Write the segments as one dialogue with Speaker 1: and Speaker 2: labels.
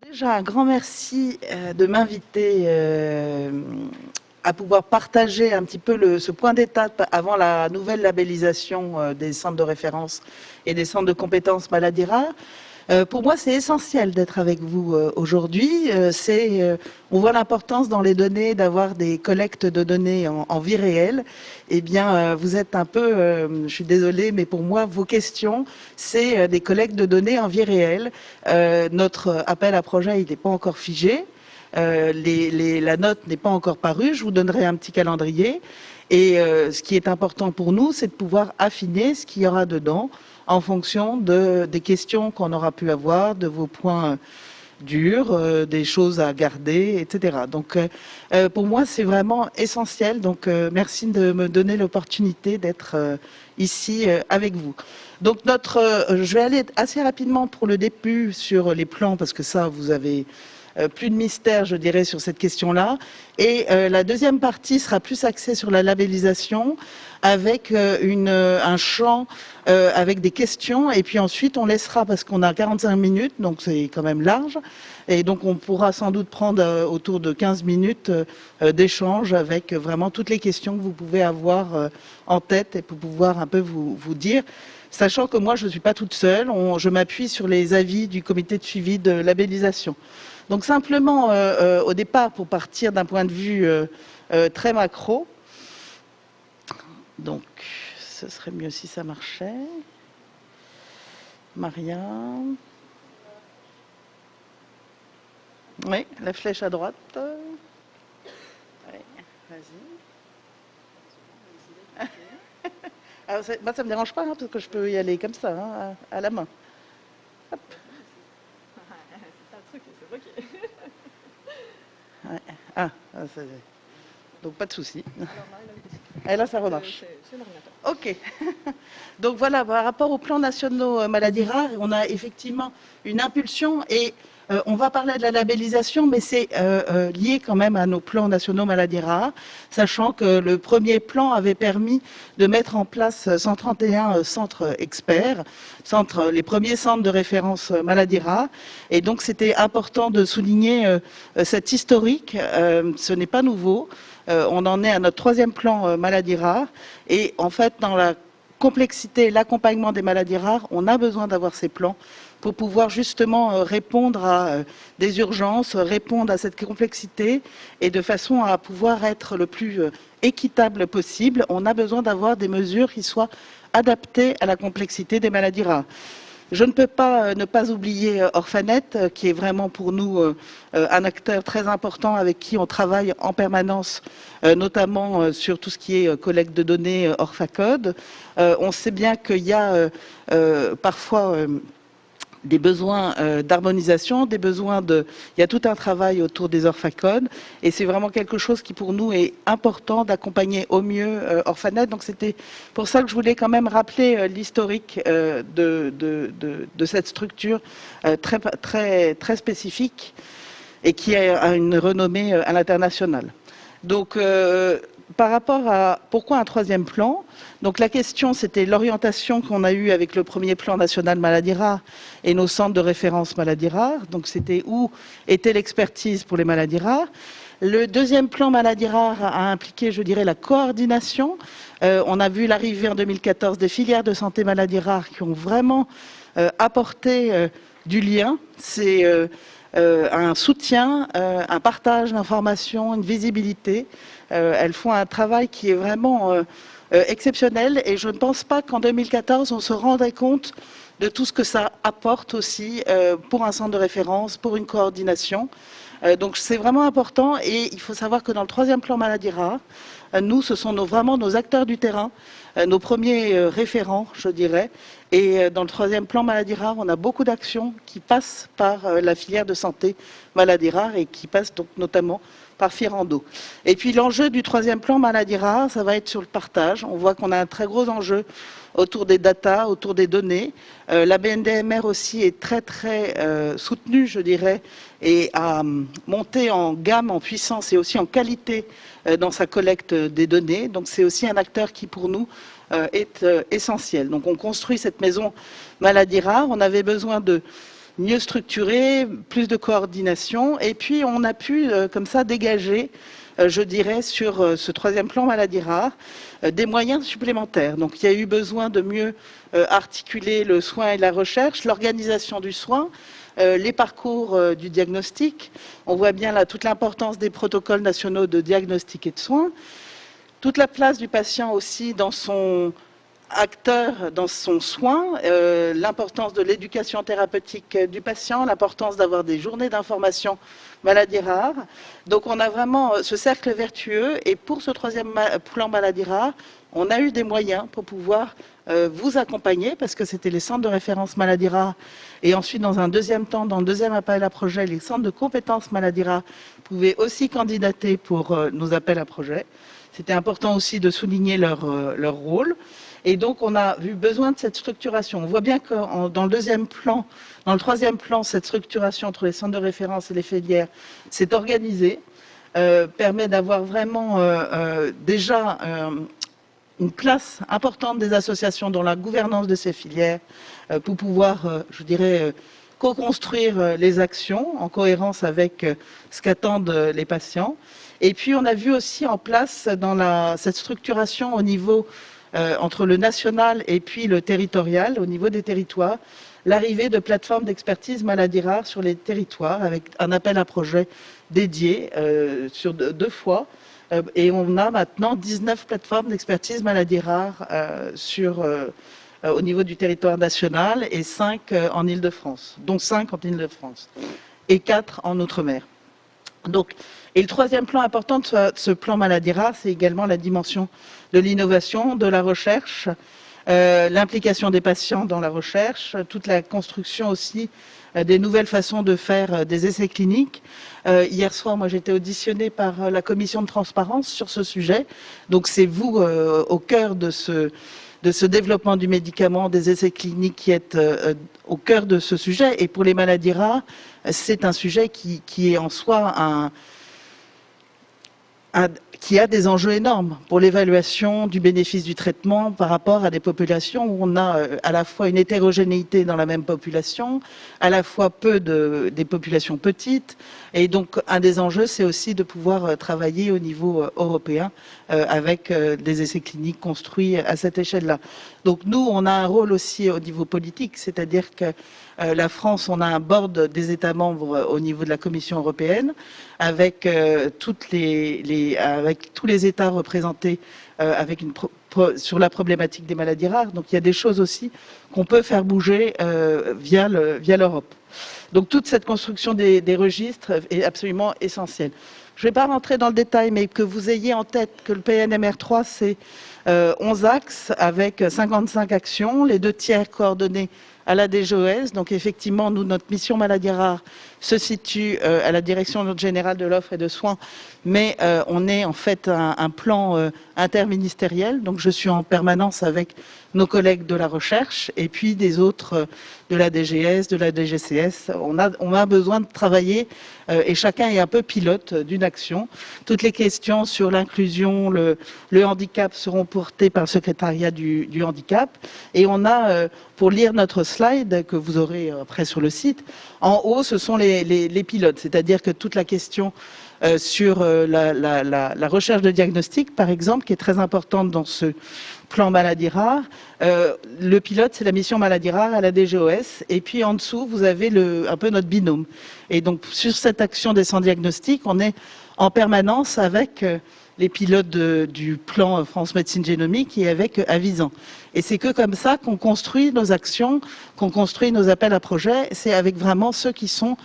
Speaker 1: Déjà, un grand merci de m'inviter à pouvoir partager un petit peu ce point d'étape avant la nouvelle labellisation des centres de référence et des centres de compétences maladies rares. Pour moi, c'est essentiel d'être avec vous aujourd'hui. On voit l'importance dans les données d'avoir des collectes de données en vie réelle. Eh bien, vous êtes un peu, je suis désolée, mais pour moi, vos questions, c'est des collectes de données en vie réelle. Notre appel à projet, il n'est pas encore figé. La note n'est pas encore parue. Je vous donnerai un petit calendrier. Et ce qui est important pour nous, c'est de pouvoir affiner ce qu'il y aura dedans en fonction des questions qu'on aura pu avoir, de vos points durs, des choses à garder, etc. Donc, pour moi, c'est vraiment essentiel. Donc, merci de me donner l'opportunité d'être ici avec vous. Donc, je vais aller assez rapidement pour le début sur les plans, parce que ça, vous avez plus de mystère, je dirais, sur cette question-là. Et la deuxième partie sera plus axée sur la labellisation, avec un champ avec des questions. Et puis ensuite, on laissera, parce qu'on a 45 minutes, donc c'est quand même large. Et donc, on pourra sans doute prendre autour de 15 minutes d'échange avec vraiment toutes les questions que vous pouvez avoir en tête et pour pouvoir un peu vous dire. Sachant que moi, je ne suis pas toute seule, je m'appuie sur les avis du comité de suivi de labellisation. Donc simplement, au départ, pour partir d'un point de vue très macro, donc ce serait mieux si ça marchait. Maria. Oui, la flèche à droite. Oui, vas-y. Alors, moi, ça ne me dérange pas, hein, parce que je peux y aller comme ça, hein, à la main. Hop.
Speaker 2: C'est ça le truc, c'est bloqué.
Speaker 1: Ouais. Ah, donc pas de souci. Et là, ça remarche.
Speaker 2: C'est l'ordinateur.
Speaker 1: Ok. Donc voilà, par rapport aux plans nationaux maladies rares, on a effectivement une impulsion et on va parler de la labellisation, mais c'est lié quand même à nos plans nationaux maladies rares, sachant que le premier plan avait permis de mettre en place 131 centres experts, les premiers centres de référence maladies rares. Et donc c'était important de souligner cet historique. Ce n'est pas nouveau. On en est à notre troisième plan maladies rares. Et en fait, dans la complexité, l'accompagnement des maladies rares, on a besoin d'avoir ces plans pour pouvoir justement répondre à des urgences, répondre à cette complexité et de façon à pouvoir être le plus équitable possible. On a besoin d'avoir des mesures qui soient adaptées à la complexité des maladies rares. Je ne peux pas ne pas oublier Orphanet, qui est vraiment pour nous un acteur très important avec qui on travaille en permanence, notamment sur tout ce qui est collecte de données Orphacode. On sait bien qu'il y a parfois des besoins d'harmonisation, il y a tout un travail autour des orphacodes et c'est vraiment quelque chose qui pour nous est important d'accompagner au mieux Orphanet. Donc c'était pour ça que je voulais quand même rappeler l'historique de cette structure très spécifique et qui a une renommée à l'international. Donc par rapport à pourquoi un troisième plan, donc la question c'était l'orientation qu'on a eue avec le premier plan national maladies rares et nos centres de référence maladies rares. Donc c'était où était l'expertise pour les maladies rares. Le deuxième plan maladies rares a impliqué, je dirais, la coordination. On a vu l'arrivée en 2014 des filières de santé maladies rares qui ont vraiment apporté du lien. C'est un soutien, un partage d'informations, une visibilité. Elles font un travail qui est vraiment exceptionnel et je ne pense pas qu'en 2014 on se rendait compte de tout ce que ça apporte aussi pour un centre de référence, pour une coordination. Donc c'est vraiment important et il faut savoir que dans le troisième plan maladies rares, nous ce sont vraiment nos acteurs du terrain, nos premiers référents je dirais. Et dans le troisième plan maladies rares, on a beaucoup d'actions qui passent par la filière de santé maladies rares et qui passent donc notamment par Firando. Et puis l'enjeu du troisième plan maladies rares, ça va être sur le partage. On voit qu'on a un très gros enjeu autour des data, autour des données. La BNDMR aussi est très soutenue, je dirais, et a monté en gamme, en puissance et aussi en qualité dans sa collecte des données. Donc c'est aussi un acteur qui pour nous est essentiel. Donc on construit cette maison maladies rares. On avait besoin de mieux structuré, plus de coordination. Et puis, on a pu, comme ça, dégager, je dirais, sur ce troisième plan maladie rare, des moyens supplémentaires. Donc, il y a eu besoin de mieux articuler le soin et la recherche, l'organisation du soin, les parcours du diagnostic. On voit bien là toute l'importance des protocoles nationaux de diagnostic et de soins. Toute la place du patient aussi dans son acteur, dans son soin, l'importance de l'éducation thérapeutique du patient, l'importance d'avoir des journées d'information maladies rares. Donc on a vraiment ce cercle vertueux et pour ce troisième plan maladies rares, on a eu des moyens pour pouvoir vous accompagner parce que c'était les centres de référence maladies rares et ensuite dans un deuxième temps, dans le deuxième appel à projet, les centres de compétences maladies rares pouvaient aussi candidater pour nos appels à projets. C'était important aussi de souligner leur rôle. Et donc, on a eu besoin de cette structuration. On voit bien que dans le troisième plan, cette structuration entre les centres de référence et les filières s'est organisée, permet d'avoir vraiment déjà une place importante des associations dans la gouvernance de ces filières pour pouvoir, je dirais, co-construire les actions en cohérence avec ce qu'attendent les patients. Et puis, on a vu aussi en place dans cette structuration au niveau entre le national et puis le territorial, au niveau des territoires, l'arrivée de plateformes d'expertise maladies rares sur les territoires avec un appel à projet dédié sur deux fois. Et on a maintenant 19 plateformes d'expertise maladies rares au niveau du territoire national et 5 en Île-de-France, dont 5 en Île-de-France et 4 en Outre-mer. Donc, et le troisième plan important de ce plan maladies rares, c'est également la dimension de l'innovation, de la recherche, l'implication des patients dans la recherche, toute la construction aussi des nouvelles façons de faire des essais cliniques. Hier soir, moi, j'ai été auditionnée par la commission de transparence sur ce sujet. Donc, c'est vous au cœur de ce développement du médicament, des essais cliniques qui est au cœur de ce sujet. Et pour les maladies rares, c'est un sujet qui est en soi qui a des enjeux énormes pour l'évaluation du bénéfice du traitement par rapport à des populations où on a à la fois une hétérogénéité dans la même population, à la fois des populations petites. Et donc, un des enjeux, c'est aussi de pouvoir travailler au niveau européen avec des essais cliniques construits à cette échelle-là. Donc, nous, on a un rôle aussi au niveau politique, c'est-à-dire que la France, on a un board des États membres au niveau de la Commission européenne, avec avec tous les États représentés sur la problématique des maladies rares. Donc il y a des choses aussi qu'on peut faire bouger via l'Europe. Donc toute cette construction des registres est absolument essentielle. Je ne vais pas rentrer dans le détail, mais que vous ayez en tête que le PNMR3, c'est 11 axes avec 55 actions, les 2 tiers coordonnés à la DGOS. Donc effectivement, nous, notre mission maladies rares se situe à la direction générale de l'offre et de soins, mais on est en fait un plan interministériel. Donc je suis en permanence avec nos collègues de la recherche et puis des autres de la DGS, de la DGCS. On a besoin de travailler et chacun est un peu pilote d'une action. Toutes les questions sur l'inclusion, le handicap seront portées par le secrétariat du handicap. Et on a, pour lire notre slide que vous aurez après sur le site, en haut, ce sont les pilotes, c'est-à-dire que toute la question sur la recherche de diagnostic, par exemple, qui est très importante dans ce plan maladies rares. Le pilote, c'est la mission maladies rares à la DGOS. Et puis en dessous, vous avez un peu notre binôme. Et donc, sur cette action des sans diagnostic, on est en permanence avec les pilotes du plan France Médecine Génomique et avec Avisan. Et c'est que comme ça qu'on construit nos actions, qu'on construit nos appels à projets. C'est avec vraiment ceux qui sont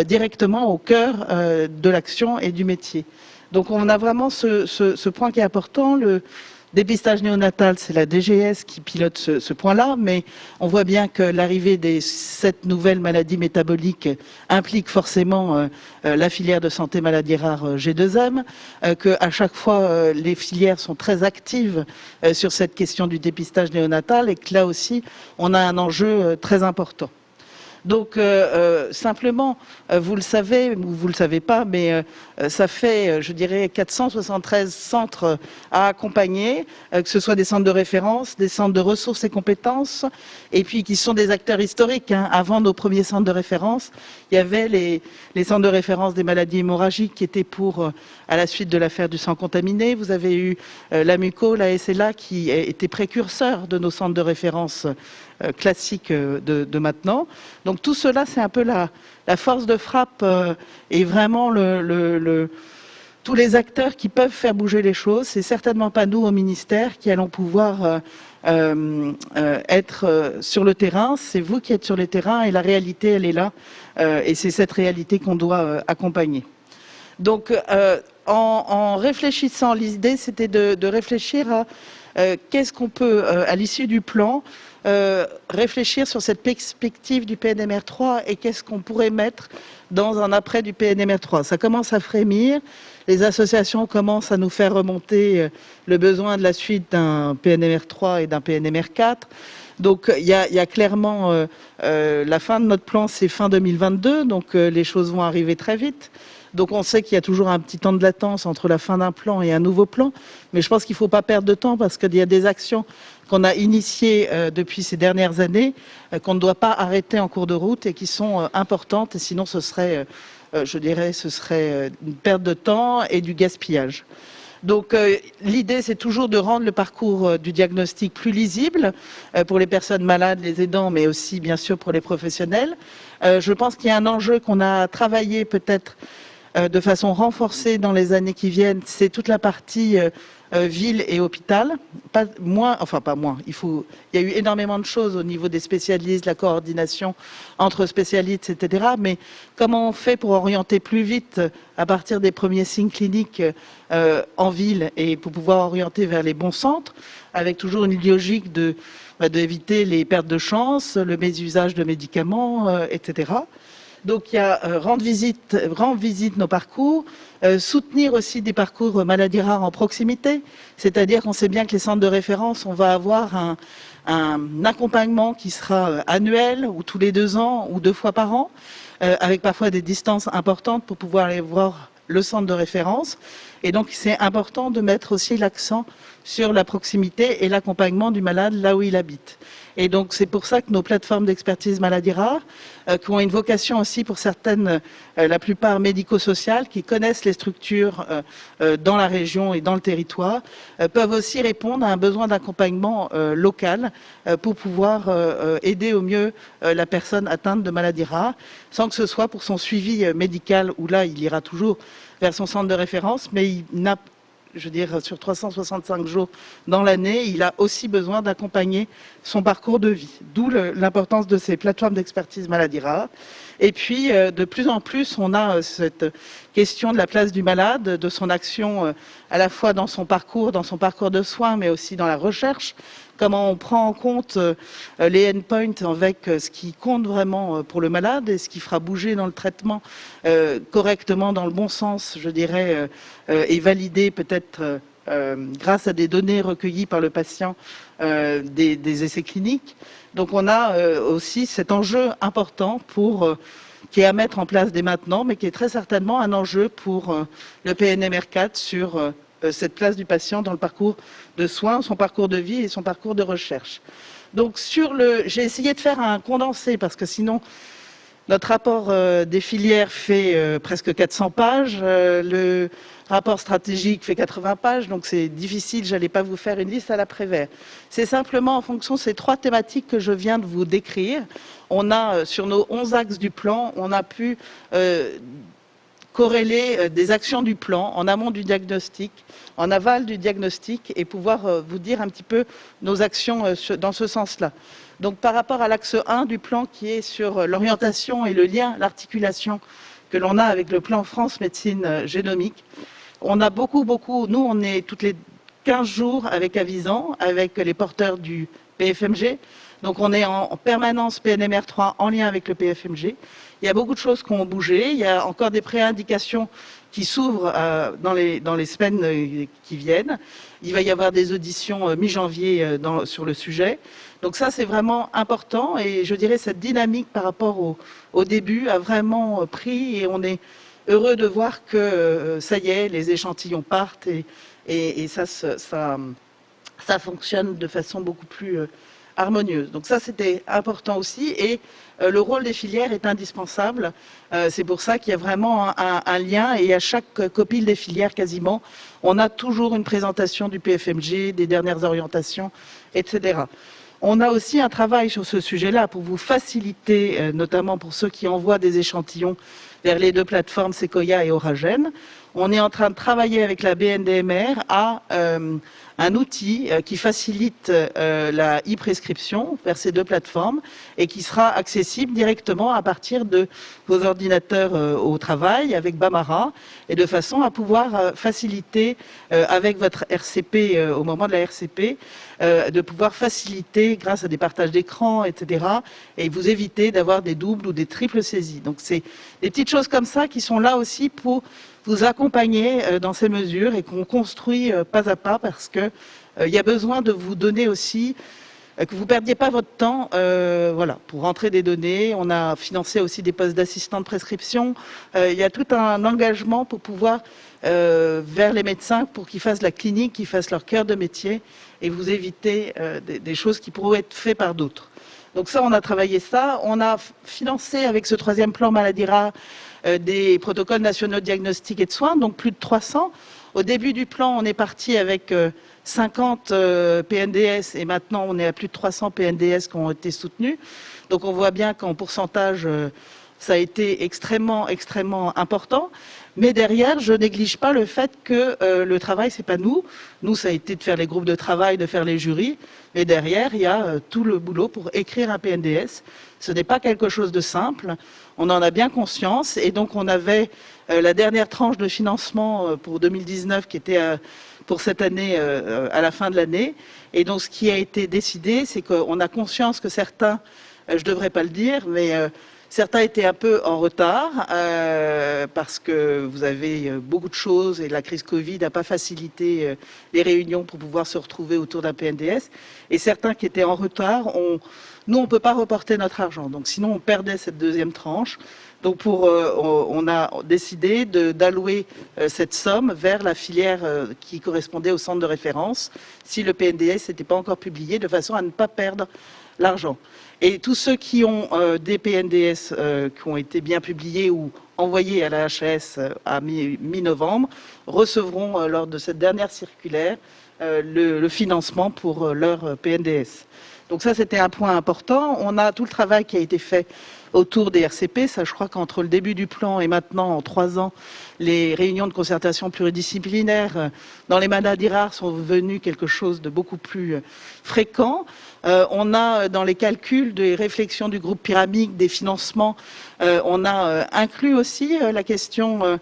Speaker 1: directement au cœur de l'action et du métier. Donc on a vraiment ce point qui est important. Le dépistage néonatal, c'est la DGS qui pilote ce point-là, mais on voit bien que l'arrivée des 7 nouvelles maladies métaboliques implique forcément la filière de santé maladies rares G2M, qu'à chaque fois les filières sont très actives sur cette question du dépistage néonatal et que là aussi on a un enjeu très important. Donc simplement, vous le savez ou vous le savez pas, mais ça fait, je dirais, 473 centres à accompagner, que ce soit des centres de référence, des centres de ressources et compétences, et puis qui sont des acteurs historiques. Hein. Avant nos premiers centres de référence, il y avait les centres de référence des maladies hémorragiques qui étaient pour, à la suite de l'affaire du sang contaminé. Vous avez eu l'AMUCO, la SLA, qui étaient précurseurs de nos centres de référence classiques de maintenant. Donc tout cela, c'est un peu la force de frappe et vraiment tous les acteurs qui peuvent faire bouger les choses. C'est certainement pas nous au ministère qui allons pouvoir être sur le terrain. C'est vous qui êtes sur le terrain et la réalité, elle est là. Et c'est cette réalité qu'on doit accompagner. Donc en réfléchissant, l'idée c'était de réfléchir à qu'est-ce qu'on peut, à l'issue du plan, réfléchir sur cette perspective du PNMR3 et qu'est-ce qu'on pourrait mettre dans un après du PNMR3. Ça commence à frémir, les associations commencent à nous faire remonter le besoin de la suite d'un PNMR3 et d'un PNMR4. Donc il y a clairement la fin de notre plan, c'est fin 2022, donc les choses vont arriver très vite. Donc on sait qu'il y a toujours un petit temps de latence entre la fin d'un plan et un nouveau plan, mais je pense qu'il ne faut pas perdre de temps parce qu'il y a des actions qu'on a initiées depuis ces dernières années, qu'on ne doit pas arrêter en cours de route et qui sont importantes, et sinon ce serait, je dirais, ce serait une perte de temps et du gaspillage. Donc l'idée, c'est toujours de rendre le parcours du diagnostic plus lisible pour les personnes malades, les aidants, mais aussi bien sûr pour les professionnels. Je pense qu'il y a un enjeu qu'on a travaillé peut-être de façon renforcée dans les années qui viennent, c'est toute la partie ville et hôpital. Pas moins, il y a eu énormément de choses au niveau des spécialistes, la coordination entre spécialistes, etc. Mais comment on fait pour orienter plus vite à partir des premiers signes cliniques en ville et pour pouvoir orienter vers les bons centres, avec toujours une logique d'éviter les pertes de chance, le mésusage de médicaments, etc. Donc il y a rendre visite nos parcours, soutenir aussi des parcours maladies rares en proximité, c'est-à-dire qu'on sait bien que les centres de référence, on va avoir un accompagnement qui sera annuel ou tous les 2 ans ou 2 fois par an, avec parfois des distances importantes pour pouvoir aller voir le centre de référence. Et donc c'est important de mettre aussi l'accent sur la proximité et l'accompagnement du malade là où il habite. Et donc c'est pour ça que nos plateformes d'expertise maladies rares, qui ont une vocation aussi pour certaines, la plupart médico-sociales, qui connaissent les structures dans la région et dans le territoire, peuvent aussi répondre à un besoin d'accompagnement local pour pouvoir aider au mieux la personne atteinte de maladies rares, sans que ce soit pour son suivi médical, où là il ira toujours vers son centre de référence, mais il n'a, je veux dire, sur 365 jours dans l'année, il a aussi besoin d'accompagner son parcours de vie. D'où l'importance de ces plateformes d'expertise maladies rares. Et puis, de plus en plus, on a cette question de la place du malade, de son action à la fois dans son parcours de soins, mais aussi dans la recherche. Comment on prend en compte les endpoints avec ce qui compte vraiment pour le malade et ce qui fera bouger dans le traitement correctement, dans le bon sens, je dirais, et validé peut-être grâce à des données recueillies par le patient des essais cliniques. Donc on a aussi cet enjeu important qui est à mettre en place dès maintenant, mais qui est très certainement un enjeu pour le PNMR4 sur cette place du patient dans le parcours de soins, son parcours de vie et son parcours de recherche. Donc j'ai essayé de faire un condensé parce que sinon notre rapport des filières fait presque 400 pages, le rapport stratégique fait 80 pages, donc c'est difficile, je n'allais pas vous faire une liste à la Prévert. C'est simplement en fonction de ces 3 thématiques que je viens de vous décrire. On a, sur nos 11 axes du plan, on a pu corréler des actions du plan en amont du diagnostic, en aval du diagnostic et pouvoir vous dire un petit peu nos actions dans ce sens-là. Donc par rapport à l'axe 1 du plan qui est sur l'orientation et le lien, l'articulation que l'on a avec le plan France Médecine Génomique, on a beaucoup, nous on est toutes les 15 jours avec Avisan, avec les porteurs du PFMG, donc on est en permanence PNMR3 en lien avec le PFMG. Il y a beaucoup de choses qui ont bougé, il y a encore des préindications qui s'ouvrent dans les semaines qui viennent. Il va y avoir des auditions mi-janvier sur le sujet. Donc ça, c'est vraiment important et je dirais cette dynamique par rapport au début a vraiment pris et on est heureux de voir que ça y est, les échantillons partent et ça fonctionne de façon beaucoup plus harmonieuse. Donc ça, c'était important aussi et le rôle des filières est indispensable. C'est pour ça qu'il y a vraiment un lien et à chaque copile des filières quasiment, on a toujours une présentation du PFMG, des dernières orientations, etc. On a aussi un travail sur ce sujet-là pour vous faciliter, notamment pour ceux qui envoient des échantillons vers les deux plateformes Sequoia et Oragen. On est en train de travailler avec la BNDMR à un outil qui facilite la e-prescription vers ces deux plateformes et qui sera accessible directement à partir de vos ordinateurs au travail avec Bamara et de façon à pouvoir faciliter avec votre RCP au moment de la RCP de pouvoir faciliter grâce à des partages d'écran, etc. et vous éviter d'avoir des doubles ou des triples saisies. Donc c'est des petites choses comme ça qui sont là aussi pour vous accompagner dans ces mesures et qu'on construit pas à pas parce que il y a besoin de vous donner aussi que vous perdiez pas votre temps voilà, pour rentrer des données. On a financé aussi des postes d'assistants de prescription. Il y a tout un engagement pour pouvoir vers les médecins pour qu'ils fassent la clinique, qu'ils fassent leur cœur de métier et vous éviter des choses qui pourraient être faites par d'autres. Donc ça, on a travaillé ça. On a financé avec ce troisième plan maladie rare des protocoles nationaux de diagnostic et de soins, donc plus de 300. Au début du plan, on est parti avec 50 PNDS et maintenant on est à plus de 300 PNDS qui ont été soutenus. Donc on voit bien qu'en pourcentage, ça a été extrêmement important. Mais derrière, je néglige pas le fait que le travail, c'est pas nous. Nous, ça a été de faire les groupes de travail, de faire les jurys. Mais derrière, il y a tout le boulot pour écrire un PNDS. Ce n'est pas quelque chose de simple. On en a bien conscience. Et donc, on avait la dernière tranche de financement pour 2019 qui était pour cette année à la fin de l'année. Et donc, ce qui a été décidé, c'est qu'on a conscience que certains, je devrais pas le dire, mais certains étaient un peu en retard parce que vous avez beaucoup de choses et la crise Covid n'a pas facilité les réunions pour pouvoir se retrouver autour d'un PNDS. Et certains qui étaient en retard, nous, on ne peut pas reporter notre argent. Donc sinon, on perdait cette deuxième tranche. Donc on a décidé d'allouer cette somme vers la filière qui correspondait au centre de référence si le PNDS n'était pas encore publié, de façon à ne pas perdre l'argent. Et tous ceux qui ont des PNDS qui ont été bien publiés ou envoyés à la HAS à mi-novembre recevront lors de cette dernière circulaire le financement pour leur PNDS. Donc ça, c'était un point important. On a tout le travail qui a été fait autour des RCP. Ça, je crois qu'entre le début du plan et maintenant, en 3 ans, les réunions de concertation pluridisciplinaire dans les maladies rares sont devenues quelque chose de beaucoup plus fréquent. On a, dans les calculs des réflexions du groupe Pyramide, des financements, on a inclus aussi la question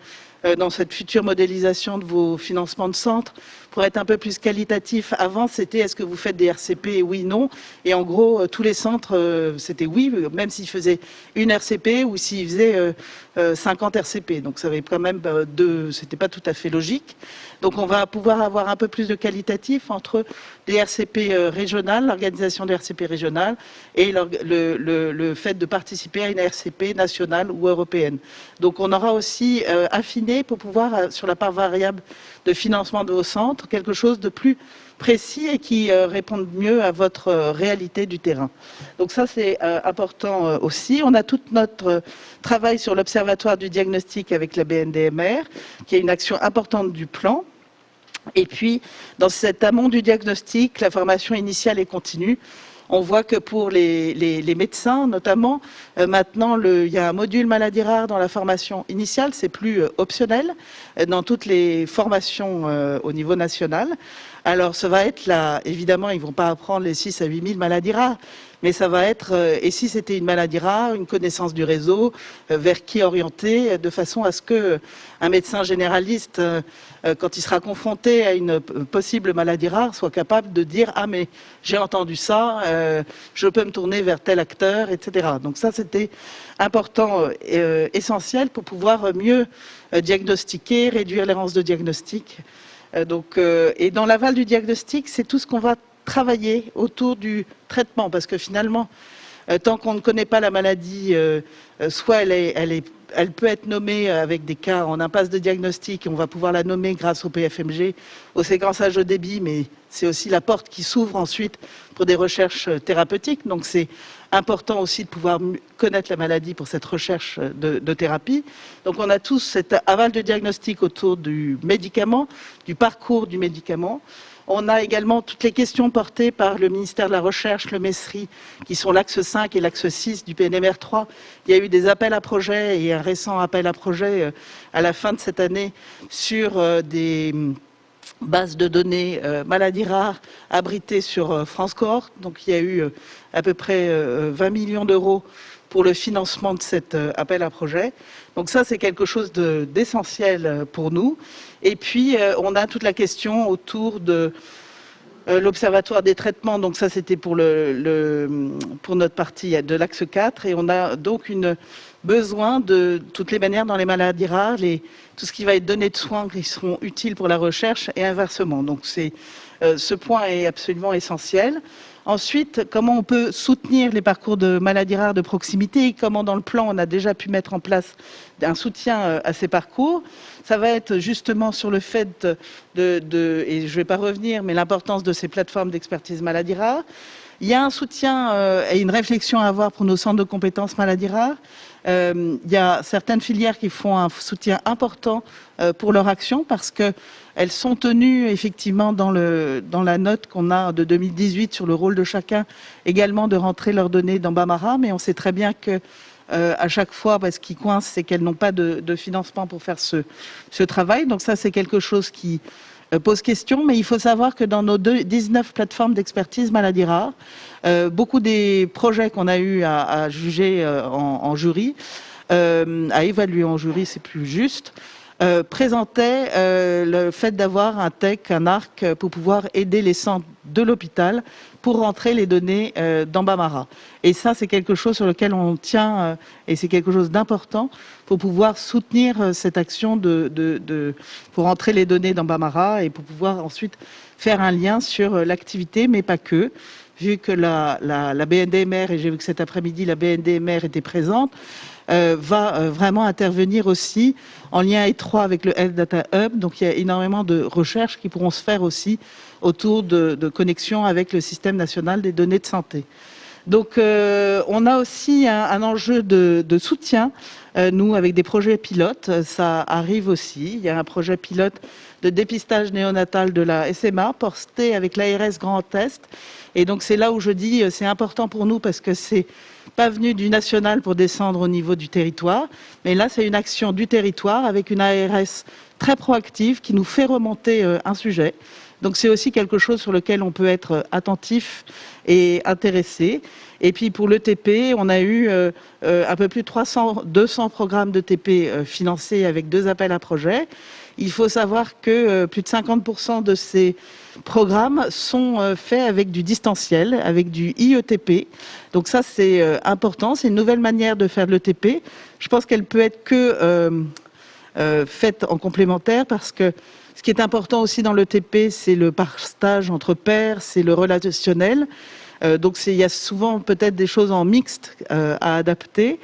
Speaker 1: dans cette future modélisation de vos financements de centres pour être un peu plus qualitatif. Avant, c'était est-ce que vous faites des RCP, oui, non. Et en gros, tous les centres, c'était oui, même s'ils faisaient une RCP ou s'ils faisaient 50 RCP. Donc ça avait quand même c'était pas tout à fait logique. Donc on va pouvoir avoir un peu plus de qualitatif entre les RCP régionales, l'organisation des RCP régionales et le fait de participer à une RCP nationale ou européenne. Donc on aura aussi affiné pour pouvoir, sur la part variable de financement de vos centres, quelque chose de plus précis et qui réponde mieux à votre réalité du terrain. Donc ça, c'est important aussi. On a tout notre travail sur l'Observatoire du diagnostic avec la BNDMR, qui est une action importante du plan. Et puis, dans cet amont du diagnostic, la formation initiale et continue, on voit que pour les médecins, notamment, maintenant, il y a un module maladie rare dans la formation initiale, c'est plus optionnel dans toutes les formations au niveau national. Alors, ça va être là, évidemment, ils ne vont pas apprendre les 6 à 8 000 maladies rares, mais ça va être, et si c'était une maladie rare, une connaissance du réseau, vers qui orienter, de façon à ce que un médecin généraliste, quand il sera confronté à une possible maladie rare, soit capable de dire « Ah, mais j'ai entendu ça, je peux me tourner vers tel acteur, etc. » Donc ça, c'était important, essentiel pour pouvoir mieux diagnostiquer, réduire l'errance de diagnostic. Et dans l'aval du diagnostic, c'est tout ce qu'on va travailler autour du traitement, parce que finalement, tant qu'on ne connaît pas la maladie, soit elle peut être nommée avec des cas en impasse de diagnostic, et on va pouvoir la nommer grâce au PFMG, au séquençage haut débit, mais c'est aussi la porte qui s'ouvre ensuite pour des recherches thérapeutiques. Donc c'est important aussi de pouvoir connaître la maladie pour cette recherche de thérapie. Donc on a tous cet aval de diagnostic autour du médicament, du parcours du médicament. On a également toutes les questions portées par le ministère de la Recherche, le MESRI, qui sont l'axe 5 et l'axe 6 du PNMR 3. Il y a eu des appels à projets et un récent appel à projet à la fin de cette année sur des bases de données maladies rares abritées sur France Cohort. Donc il y a eu à peu près 20 millions d'euros pour le financement de cet appel à projet. Donc ça, c'est quelque chose d'essentiel pour nous. Et puis, on a toute la question autour de l'Observatoire des traitements. Donc ça, c'était pour notre partie de l'axe 4. Et on a donc besoin de toutes les manières dans les maladies rares, tout ce qui va être donné de soins qui seront utiles pour la recherche et inversement. Donc ce point est absolument essentiel. Ensuite, comment on peut soutenir les parcours de maladies rares de proximité et comment dans le plan on a déjà pu mettre en place un soutien à ces parcours. Ça va être justement sur le fait et je ne vais pas revenir, mais l'importance de ces plateformes d'expertise maladies rares. Il y a un soutien et une réflexion à avoir pour nos centres de compétences maladies rares. Il y a certaines filières qui font un soutien important pour leur action parce qu'elles sont tenues effectivement dans la note qu'on a de 2018 sur le rôle de chacun, également de rentrer leurs données dans Bamara, mais on sait très bien que à chaque fois, ce qui coince, c'est qu'elles n'ont pas de financement pour faire ce travail. Donc ça, c'est quelque chose qui pose question, mais il faut savoir que dans nos 19 plateformes d'expertise maladies rares, beaucoup des projets qu'on a eu à juger en jury, à évaluer en jury, c'est plus juste, présentaient le fait d'avoir un TEC, un ARC, pour pouvoir aider les centres de l'hôpital pour rentrer les données dans Bamara. Et ça, c'est quelque chose sur lequel on tient, et c'est quelque chose d'important pour pouvoir soutenir cette action pour rentrer les données dans Bamara et pour pouvoir ensuite faire un lien sur l'activité, mais pas que. Vu que la BNDMR, et j'ai vu que cet après-midi, la BNDMR était présente, va vraiment intervenir aussi en lien étroit avec le Health Data Hub. Donc il y a énormément de recherches qui pourront se faire aussi autour de connexion avec le système national des données de santé. Donc on a aussi un enjeu de soutien, nous, avec des projets pilotes. Ça arrive aussi. Il y a un projet pilote de dépistage néonatal de la SMA porté avec l'ARS Grand Est. Et donc c'est là où je dis c'est important pour nous parce que c'est pas venu du national pour descendre au niveau du territoire, mais là c'est une action du territoire avec une ARS très proactive qui nous fait remonter un sujet. Donc c'est aussi quelque chose sur lequel on peut être attentif et intéressé. Et puis pour le TP, on a eu un peu plus de 200 programmes de TP financés avec 2 appels à projets. Il faut savoir que plus de 50% de ces programmes sont faits avec du distanciel, avec du IETP. Donc ça, c'est important. C'est une nouvelle manière de faire de l'ETP. Je pense qu'elle peut être que faite en complémentaire parce que ce qui est important aussi dans l'ETP, c'est le partage entre pairs, c'est le relationnel. Donc il y a souvent peut-être des choses en mixte à adapter.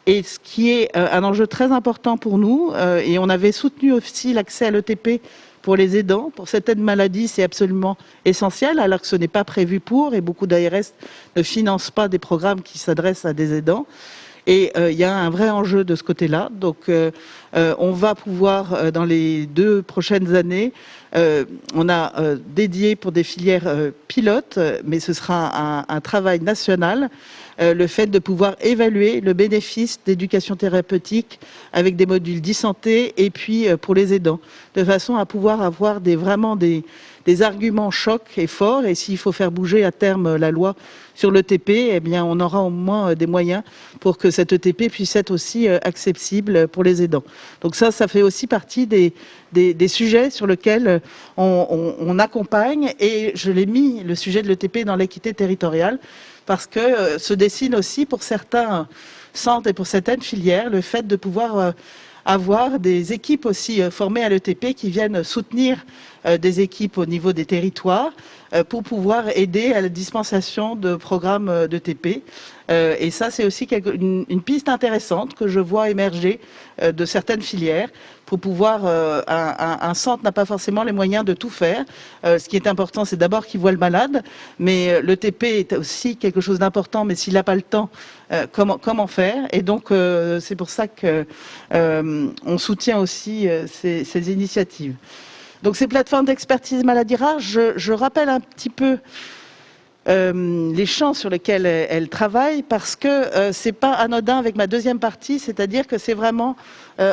Speaker 1: Et ce qui est un enjeu très important pour nous, et on avait soutenu aussi l'accès à l'ETP pour les aidants. Pour certaines maladies, c'est absolument essentiel, alors que ce n'est pas prévu pour, et beaucoup d'ARS ne financent pas des programmes qui s'adressent à des aidants. Et il y a un vrai enjeu de ce côté-là. Donc on va pouvoir, dans les 2 prochaines années, on a dédié pour des filières pilotes, mais ce sera un travail national, le fait de pouvoir évaluer le bénéfice d'éducation thérapeutique avec des modules d'e-santé et puis pour les aidants, de façon à pouvoir avoir vraiment des arguments chocs et forts. Et s'il faut faire bouger à terme la loi sur l'ETP, eh bien, on aura au moins des moyens pour que cette ETP puisse être aussi accessible pour les aidants. Donc ça fait aussi partie des sujets sur lesquels on accompagne. Et je l'ai mis, le sujet de l'ETP, dans l'équité territoriale, parce que se dessine aussi pour certains centres et pour certaines filières le fait de pouvoir avoir des équipes aussi formées à l'ETP qui viennent soutenir des équipes au niveau des territoires pour pouvoir aider à la dispensation de programmes de TP. Et ça, c'est aussi une piste intéressante que je vois émerger de certaines filières pour pouvoir... un centre n'a pas forcément les moyens de tout faire. Ce qui est important, c'est d'abord qu'il voit le malade, mais le TP est aussi quelque chose d'important, mais s'il n'a pas le temps, comment faire? Et donc, c'est pour ça qu'on soutient aussi ces initiatives. Donc, ces plateformes d'expertise maladie rare, je rappelle un petit peu les champs sur lesquels elle travaille, parce que c'est pas anodin avec ma deuxième partie, c'est-à-dire que c'est vraiment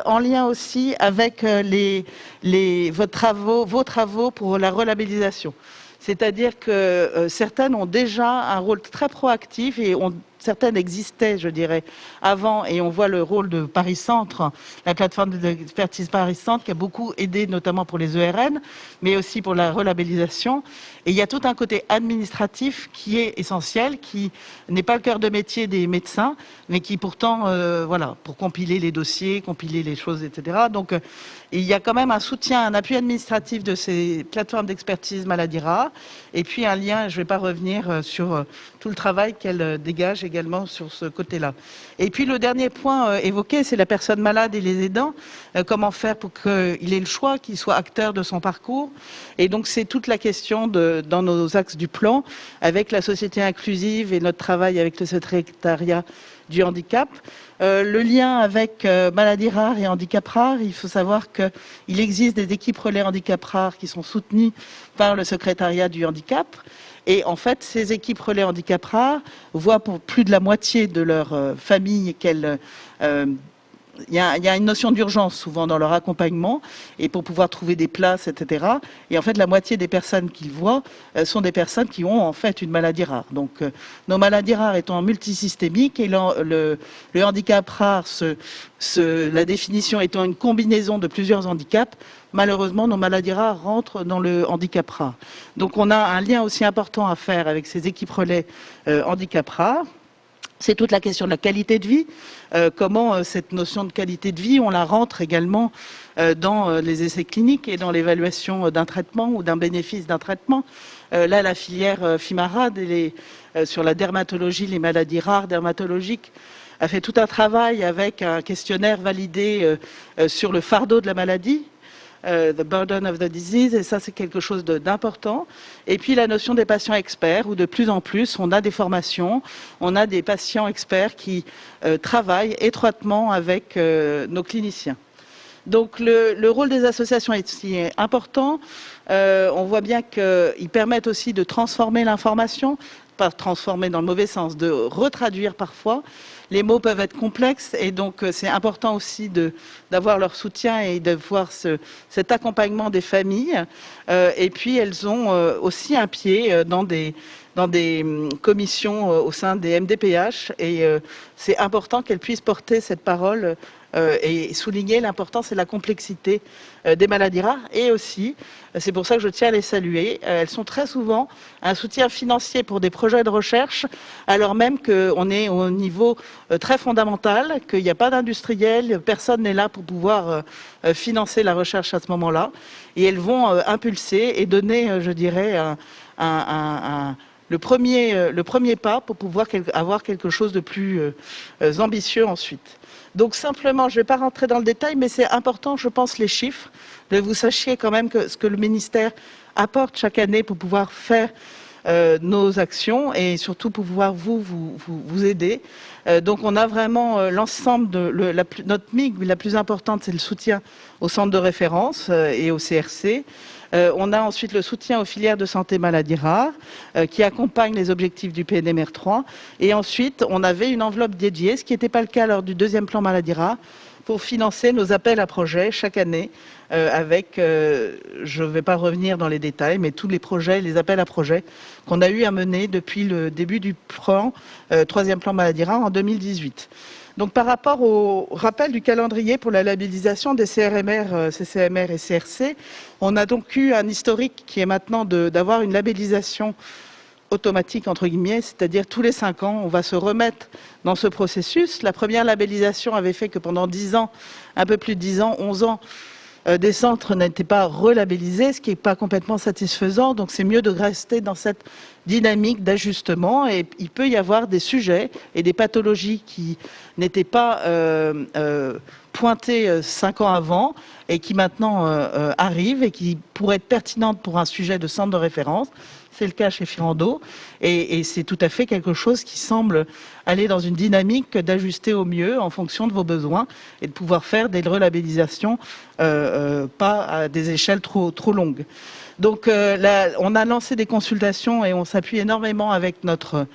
Speaker 1: en lien aussi avec vos travaux pour la relabellisation. C'est-à-dire que certaines ont déjà un rôle très proactif et certaines existaient, je dirais, avant, et on voit le rôle de Paris Centre, la plateforme d'expertise Paris Centre, qui a beaucoup aidé, notamment pour les ERN, mais aussi pour la relabellisation. Et il y a tout un côté administratif qui est essentiel, qui n'est pas le cœur de métier des médecins, mais qui pourtant, voilà, pour compiler les dossiers, compiler les choses, etc. Donc, il y a quand même un soutien, un appui administratif de ces plateformes d'expertise maladie rare, et puis un lien, je ne vais pas revenir sur tout le travail qu'elles dégagent également sur ce côté-là. Et puis le dernier point évoqué, c'est la personne malade et les aidants. Comment faire pour qu'il ait le choix, qu'il soit acteur de son parcours. Et donc c'est toute la question dans nos axes du plan, avec la société inclusive et notre travail avec le secrétariat du handicap. Le lien avec maladies rares et handicap rare, il faut savoir qu'il existe des équipes relais handicap rare qui sont soutenues par le secrétariat du handicap. Et en fait, ces équipes relais handicap rare voient pour plus de la moitié de leur famille qu'elles... il y a une notion d'urgence souvent dans leur accompagnement et pour pouvoir trouver des places, etc. Et en fait, la moitié des personnes qu'ils voient sont des personnes qui ont en fait une maladie rare. Donc, nos maladies rares étant multisystémiques et le handicap rare, la définition étant une combinaison de plusieurs handicaps, malheureusement, nos maladies rares rentrent dans le handicap rare. Donc, on a un lien aussi important à faire avec ces équipes relais handicap rare. C'est toute la question de la qualité de vie, comment cette notion de qualité de vie, on la rentre également dans les essais cliniques et dans l'évaluation d'un traitement ou d'un bénéfice d'un traitement. Là, la filière FIMARAD, sur la dermatologie, les maladies rares dermatologiques, a fait tout un travail avec un questionnaire validé sur le fardeau de la maladie. The burden of the disease, et ça c'est quelque chose d'important. Et puis la notion des patients experts, où de plus en plus on a des formations, on a des patients experts qui travaillent étroitement avec nos cliniciens. Donc le rôle des associations est aussi important. On voit bien qu'ils permettent aussi de transformer l'information, pas transformer dans le mauvais sens, de retraduire parfois. Les mots peuvent être complexes et donc c'est important aussi d'avoir leur soutien et de voir cet accompagnement des familles. Et puis elles ont aussi un pied dans des commissions au sein des MDPH et c'est important qu'elles puissent porter cette parole et souligner l'importance et la complexité des maladies rares. Et aussi, c'est pour ça que je tiens à les saluer, elles sont très souvent un soutien financier pour des projets de recherche, alors même qu'on est au niveau très fondamental, qu'il n'y a pas d'industriel, personne n'est là pour pouvoir financer la recherche à ce moment-là. Et elles vont impulser et donner, je dirais, le premier pas pour pouvoir avoir quelque chose de plus ambitieux ensuite. Donc simplement, je ne vais pas rentrer dans le détail, mais c'est important, je pense, les chiffres, que vous sachiez quand même ce que le ministère apporte chaque année pour pouvoir faire nos actions et surtout pour pouvoir vous aider. Donc on a vraiment l'ensemble de notre MIG, la plus importante, c'est le soutien au centre de référence et au CRC. On a ensuite le soutien aux filières de santé maladies rares qui accompagnent les objectifs du PNMR3. Et ensuite, on avait une enveloppe dédiée, ce qui n'était pas le cas lors du deuxième plan maladies rares, pour financer nos appels à projets chaque année avec, je ne vais pas revenir dans les détails, mais tous les projets, les appels à projets qu'on a eu à mener depuis le début du plan, troisième plan maladies rares en 2018. Donc par rapport au rappel du calendrier pour la labellisation des CRMR, CCMR et CRC, on a donc eu un historique qui est maintenant d'avoir une labellisation automatique, entre guillemets, c'est-à-dire tous les 5 ans, on va se remettre dans ce processus. La première labellisation avait fait que pendant 10 ans, un peu plus de 10 ans, 11 ans, des centres n'étaient pas relabellisés, ce qui n'est pas complètement satisfaisant. Donc c'est mieux de rester dans cette dynamique d'ajustement. Et il peut y avoir des sujets et des pathologies qui n'étaient pas pointées 5 ans avant et qui maintenant arrivent et qui pourraient être pertinentes pour un sujet de centre de référence. C'est le cas chez Firando, et c'est tout à fait quelque chose qui semble aller dans une dynamique d'ajuster au mieux en fonction de vos besoins et de pouvoir faire des relabellisations pas à des échelles trop longues. Donc là, on a lancé des consultations et on s'appuie énormément avec notre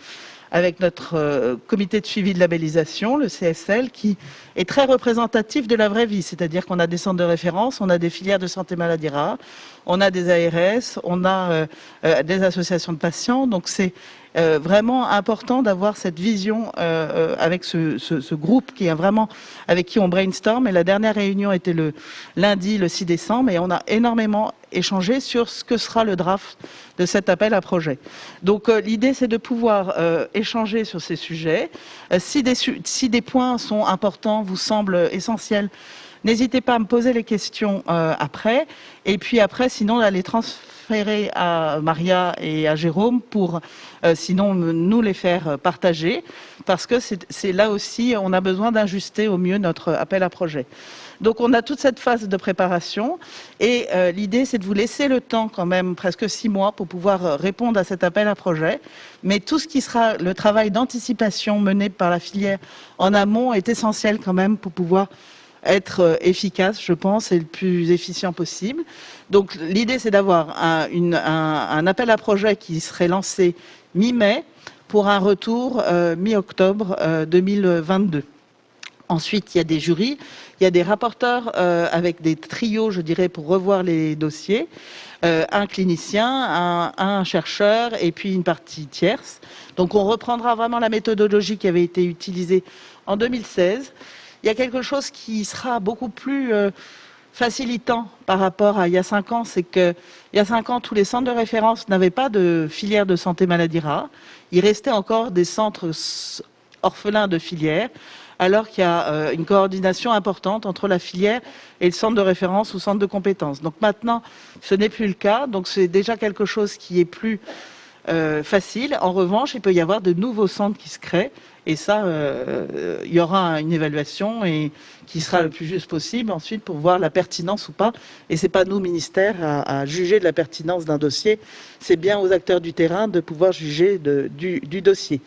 Speaker 1: comité de suivi de labellisation, le CSL, qui est très représentatif de la vraie vie. C'est-à-dire qu'on a des centres de référence, on a des filières de santé maladie rare, on a des ARS, on a des associations de patients. Donc c'est vraiment important d'avoir cette vision avec ce groupe qui est vraiment avec qui on brainstorm. Et la dernière réunion était le lundi, le 6 décembre, et on a énormément échangé sur ce que sera le draft de cet appel à projet. Donc l'idée, c'est de pouvoir échanger sur ces sujets. Si des points sont importants, vous semblent essentiels, n'hésitez pas à me poser les questions après. Et puis après, sinon, à les transférer à Maria et à Jérôme pour, sinon, nous les faire partager. Parce que c'est là aussi, on a besoin d'ajuster au mieux notre appel à projet. Donc on a toute cette phase de préparation et l'idée c'est de vous laisser le temps quand même, presque 6 mois, pour pouvoir répondre à cet appel à projet. Mais tout ce qui sera le travail d'anticipation mené par la filière en amont est essentiel quand même pour pouvoir être efficace, je pense, et le plus efficient possible. Donc l'idée c'est d'avoir un appel à projet qui serait lancé mi-mai pour un retour mi-octobre 2022. Ensuite, il y a des jurys, il y a des rapporteurs avec des trios, je dirais, pour revoir les dossiers, un clinicien, un chercheur et puis une partie tierce. Donc on reprendra vraiment la méthodologie qui avait été utilisée en 2016. Il y a quelque chose qui sera beaucoup plus facilitant par rapport à il y a 5 ans, c'est qu'il y a 5 ans, tous les centres de référence n'avaient pas de filière de santé maladie rare. Il restait encore des centres orphelins de filière, alors qu'il y a une coordination importante entre la filière et le centre de référence ou centre de compétences. Donc maintenant, ce n'est plus le cas, donc c'est déjà quelque chose qui est plus facile. En revanche, il peut y avoir de nouveaux centres qui se créent, et ça, il y aura une évaluation et qui sera le plus juste possible ensuite pour voir la pertinence ou pas. Et c'est pas nous, ministère, à juger de la pertinence d'un dossier, c'est bien aux acteurs du terrain de pouvoir juger du dossier.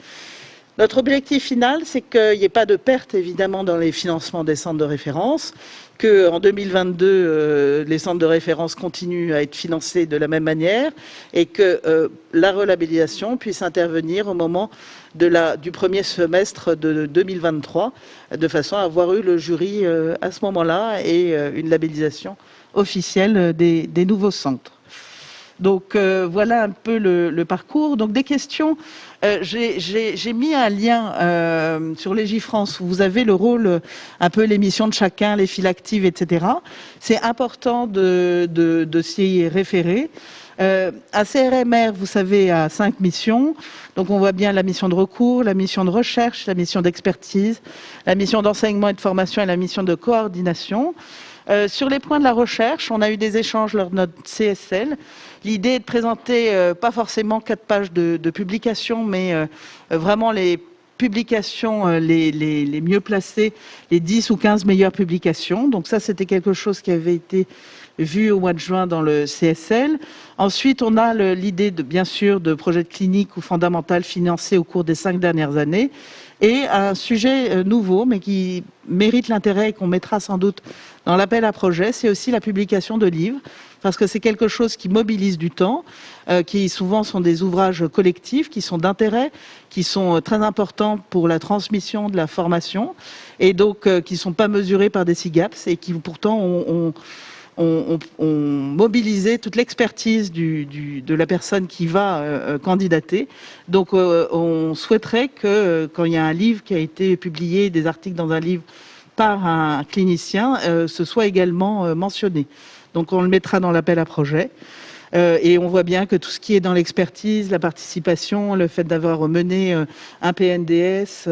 Speaker 1: Notre objectif final, c'est qu'il n'y ait pas de perte, évidemment, dans les financements des centres de référence, qu'en 2022, les centres de référence continuent à être financés de la même manière et que la relabellisation puisse intervenir au moment du premier semestre de 2023, de façon à avoir eu le jury à ce moment-là et une labellisation officielle des nouveaux centres. Donc voilà un peu le parcours. Donc des questions. J'ai mis un lien sur Légifrance où vous avez le rôle, un peu les missions de chacun, les files actives, etc. C'est important de s'y référer. À CRMR, vous savez, a 5 missions. Donc on voit bien la mission de recours, la mission de recherche, la mission d'expertise, la mission d'enseignement et de formation et la mission de coordination. Sur les points de la recherche, on a eu des échanges lors de notre CSL. L'idée est de présenter pas forcément 4 pages de publications, mais vraiment les publications les mieux placées, les 10 ou 15 meilleures publications. Donc ça, c'était quelque chose qui avait été vu au mois de juin dans le CSL. Ensuite, on a l'idée, bien sûr, de projets de clinique ou fondamentaux financés au cours des 5 dernières années. Et un sujet nouveau, mais qui mérite l'intérêt et qu'on mettra sans doute dans l'appel à projet, c'est aussi la publication de livres, parce que c'est quelque chose qui mobilise du temps, qui souvent sont des ouvrages collectifs, qui sont d'intérêt, qui sont très importants pour la transmission de la formation, et donc qui ne sont pas mesurés par des SIGAPS, et qui pourtant ont mobilisé toute l'expertise de la personne qui va candidater. Donc on souhaiterait que quand il y a un livre qui a été publié, des articles dans un livre par un clinicien, ce soit également mentionné. Donc on le mettra dans l'appel à projet. Et on voit bien que tout ce qui est dans l'expertise, la participation, le fait d'avoir mené un PNDS,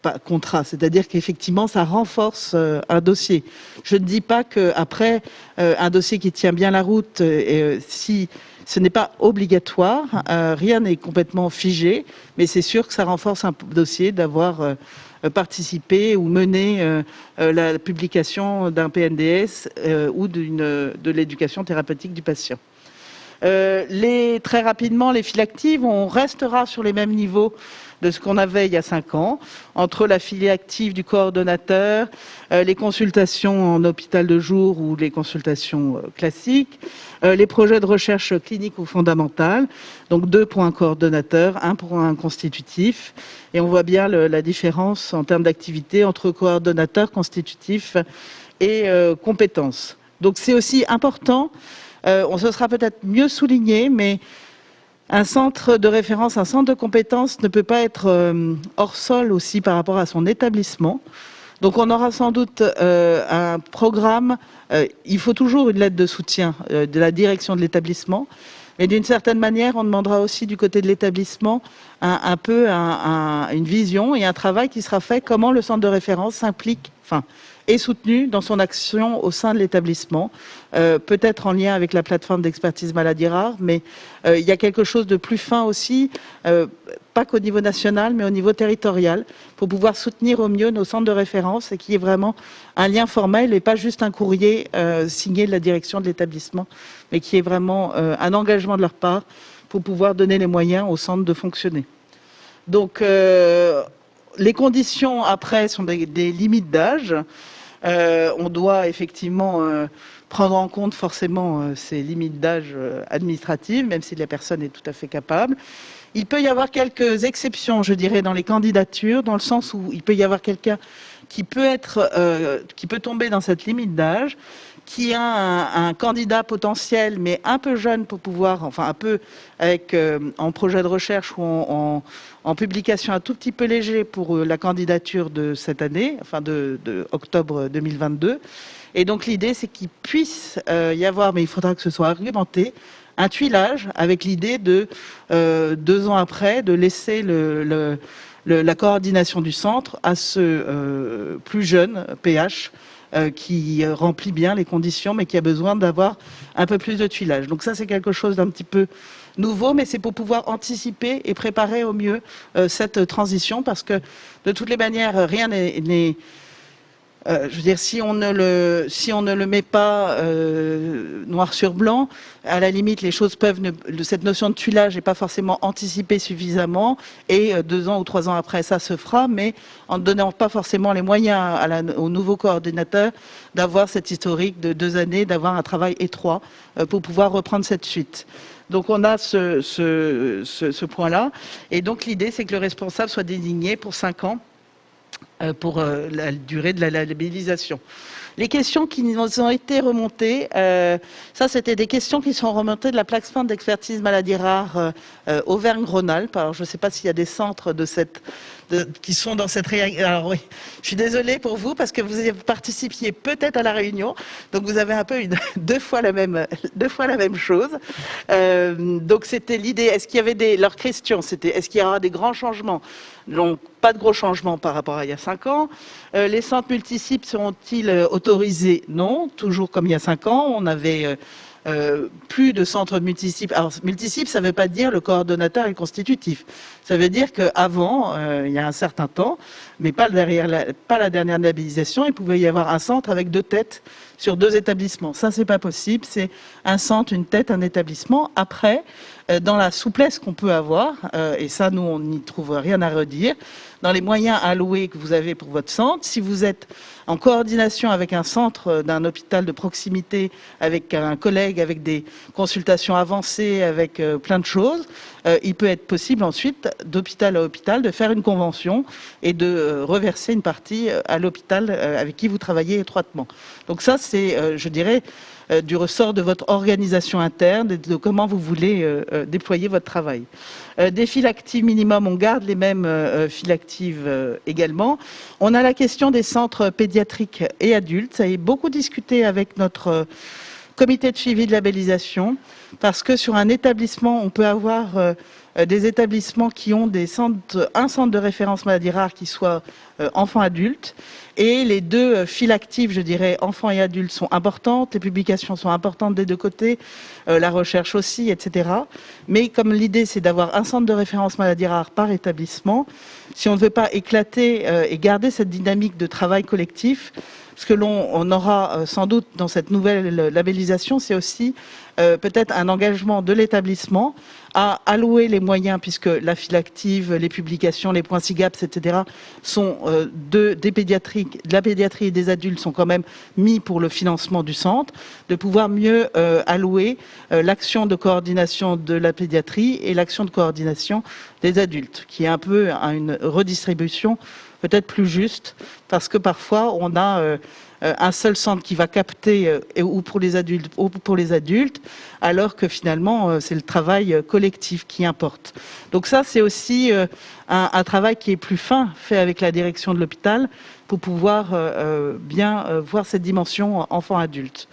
Speaker 1: pas contrat, c'est-à-dire qu'effectivement ça renforce un dossier. Je ne dis pas qu'après un dossier qui tient bien la route, si ce n'est pas obligatoire, rien n'est complètement figé, mais c'est sûr que ça renforce un dossier d'avoir participé ou mené la publication d'un PNDS ou de l'éducation thérapeutique du patient. Très rapidement, les files actives, on restera sur les mêmes niveaux de ce qu'on avait il y a 5 ans, entre la file active du coordonnateur, les consultations en hôpital de jour ou les consultations classiques, les projets de recherche clinique ou fondamentale, donc 2 pour un coordonnateur, 1 pour un constitutif, et on voit bien la différence en termes d'activité entre coordonnateur, constitutif et compétences. Donc c'est aussi important. On se sera peut-être mieux souligné, mais un centre de référence, un centre de compétences ne peut pas être hors sol aussi par rapport à son établissement. Donc on aura sans doute un programme, il faut toujours une lettre de soutien de la direction de l'établissement, mais d'une certaine manière, on demandera aussi du côté de l'établissement un peu une vision et un travail qui sera fait, comment le centre de référence s'implique, est soutenu dans son action au sein de l'établissement, peut-être en lien avec la plateforme d'expertise maladies rares, mais il y a quelque chose de plus fin aussi, pas qu'au niveau national, mais au niveau territorial, pour pouvoir soutenir au mieux nos centres de référence et qu'il y ait vraiment un lien formel et pas juste un courrier signé de la direction de l'établissement, mais qu'il y ait vraiment un engagement de leur part pour pouvoir donner les moyens aux centres de fonctionner. Donc, les conditions après sont des limites d'âge. On doit effectivement prendre en compte forcément ces limites d'âge administratives, même si la personne est tout à fait capable. Il peut y avoir quelques exceptions, je dirais, dans les candidatures, dans le sens où il peut y avoir quelqu'un qui peut tomber dans cette limite d'âge, qui a un candidat potentiel, mais un peu jeune pour pouvoir, un peu avec en projet de recherche ou en publication un tout petit peu léger pour la candidature de cette année, de octobre 2022. Et donc l'idée, c'est qu'il puisse y avoir, mais il faudra que ce soit argumenté, un tuilage avec l'idée de 2 ans après de laisser la coordination du centre à ce plus jeune PH qui remplit bien les conditions, mais qui a besoin d'avoir un peu plus de tuilage. Donc ça, c'est quelque chose d'un petit peu nouveau, mais c'est pour pouvoir anticiper et préparer au mieux cette transition, parce que de toutes les manières, rien n'est je veux dire, si on ne le met pas noir sur blanc, à la limite, les choses peuvent cette notion de tuilage n'est pas forcément anticipée suffisamment, et 2 ans ou 3 ans après, ça se fera, mais en ne donnant pas forcément les moyens au nouveau coordinateur d'avoir cette historique de 2 années, d'avoir un travail étroit pour pouvoir reprendre cette suite. Donc on a ce point-là, et donc l'idée, c'est que le responsable soit désigné pour 5 ans, pour la durée de la labellisation. Les questions qui nous ont été remontées, ça c'était des questions qui sont remontées de la plateforme d'expertise maladies rares Auvergne-Rhône-Alpes. Alors je ne sais pas s'il y a des centres qui sont dans cette réunion. Alors oui, je suis désolée pour vous parce que vous participiez peut-être à la réunion, donc vous avez un peu deux fois la même chose. Donc c'était l'idée. Est-ce qu'il y avait leurs questions, c'était est-ce qu'il y aura des grands changements? Donc pas de gros changements par rapport à il y a 5 ans. Les centres multisites seront-ils autorisés? Non, toujours comme il y a 5 ans. On avait plus de centres multisites. Alors multisites, ça ne veut pas dire le coordonnateur est constitutif. Ça veut dire qu'avant, il y a un certain temps, mais pas la dernière labellisation, il pouvait y avoir un centre avec 2 têtes sur 2 établissements. Ça, c'est pas possible. C'est un centre, une tête, un établissement. Après, dans la souplesse qu'on peut avoir, et ça, nous, on n'y trouve rien à redire, dans les moyens alloués que vous avez pour votre centre, si vous êtes en coordination avec un centre d'un hôpital de proximité, avec un collègue, avec des consultations avancées, avec plein de choses, il peut être possible ensuite, d'hôpital à hôpital, de faire une convention et de reverser une partie à l'hôpital avec qui vous travaillez étroitement. Donc ça, c'est, je dirais, du ressort de votre organisation interne et de comment vous voulez déployer votre travail. Des files actives minimum, on garde les mêmes files actives également. On a la question des centres pédiatriques et adultes. Ça a beaucoup discuté avec notre comité de suivi de labellisation, parce que sur un établissement, on peut avoir des établissements qui ont un centre de référence maladie rare qui soit enfants-adultes, et les deux files actives, je dirais, enfants et adultes, sont importantes, les publications sont importantes des deux côtés, la recherche aussi, etc. Mais comme l'idée, c'est d'avoir un centre de référence maladie rare par établissement, si on ne veut pas éclater et garder cette dynamique de travail collectif, ce que l'on aura sans doute dans cette nouvelle labellisation, c'est aussi peut-être un engagement de l'établissement à allouer les moyens, puisque la file active, les publications, les points SIGAPS, etc., sont de la pédiatrie et des adultes sont quand même mis pour le financement du centre, de pouvoir mieux allouer l'action de coordination de la pédiatrie et l'action de coordination des adultes, qui est un peu une redistribution peut-être plus juste, parce que parfois on a un seul centre qui va capter ou pour les adultes, alors que finalement c'est le travail collectif qui importe. Donc ça, c'est aussi un travail qui est plus fin, fait avec la direction de l'hôpital, pour pouvoir bien voir cette dimension enfant-adulte.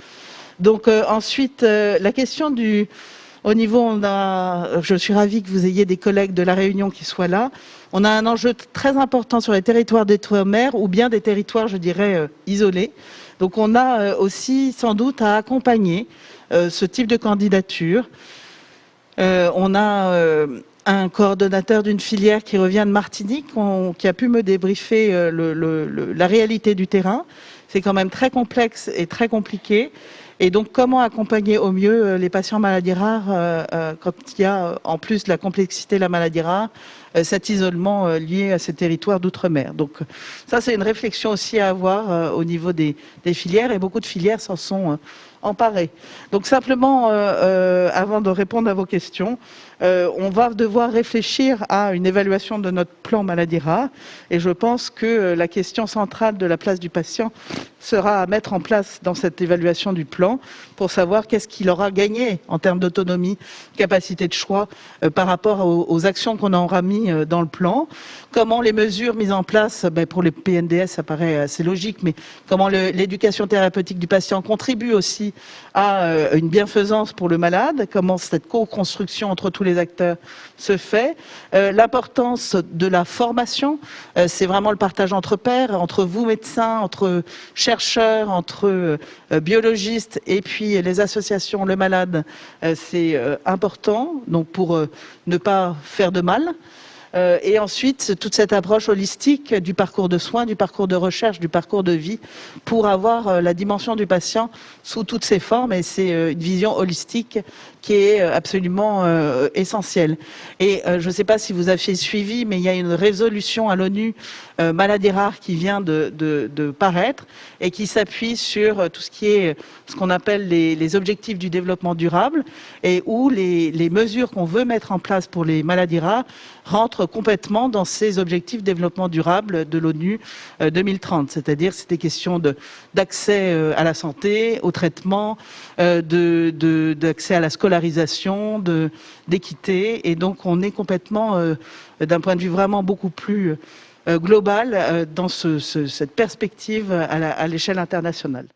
Speaker 1: Donc ensuite, la question au niveau, je suis ravie que vous ayez des collègues de La Réunion qui soient là. On a un enjeu très important sur les territoires d'outre-mer ou bien des territoires, je dirais, isolés. Donc on a aussi sans doute à accompagner ce type de candidature. On a un coordonnateur d'une filière qui revient de Martinique, qui a pu me débriefer la réalité du terrain. C'est quand même très complexe et très compliqué. Et donc, comment accompagner au mieux les patients maladies rares quand il y a, en plus de la complexité de la maladie rare, cet isolement lié à ces territoires d'outre-mer. Donc, ça, c'est une réflexion aussi à avoir au niveau des filières, et beaucoup de filières s'en sont emparées. Donc, simplement, avant de répondre à vos questions, on va devoir réfléchir à une évaluation de notre plan maladie rare, et je pense que la question centrale de la place du patient sera à mettre en place dans cette évaluation du plan pour savoir qu'est-ce qu'il aura gagné en termes d'autonomie, capacité de choix par rapport aux actions qu'on aura mis dans le plan, comment les mesures mises en place, pour les PNDS ça paraît assez logique, mais comment l'éducation thérapeutique du patient contribue aussi à une bienfaisance pour le malade, comment cette co-construction entre tous les acteurs se fait, l'importance de la formation, c'est vraiment le partage entre pairs, entre vous médecins, entre chercheurs, entre biologistes et puis les associations, le malade, c'est important, donc pour ne pas faire de mal. Et ensuite, toute cette approche holistique du parcours de soins, du parcours de recherche, du parcours de vie, pour avoir la dimension du patient sous toutes ses formes. Et c'est une vision holistique qui est absolument essentielle. Et je ne sais pas si vous avez suivi, mais il y a une résolution à l'ONU maladies rares qui vient de paraître et qui s'appuie sur tout ce qui est ce qu'on appelle les objectifs du développement durable, et où les mesures qu'on veut mettre en place pour les maladies rares rentrent complètement dans ces objectifs de développement durable de l'ONU 2030. C'est-à-dire, c'est des questions d'accès à la santé, au traitement, d'accès à la scolarisation, d'équité. Et donc, on est complètement, d'un point de vue vraiment beaucoup plus global, dans cette perspective à l'échelle internationale.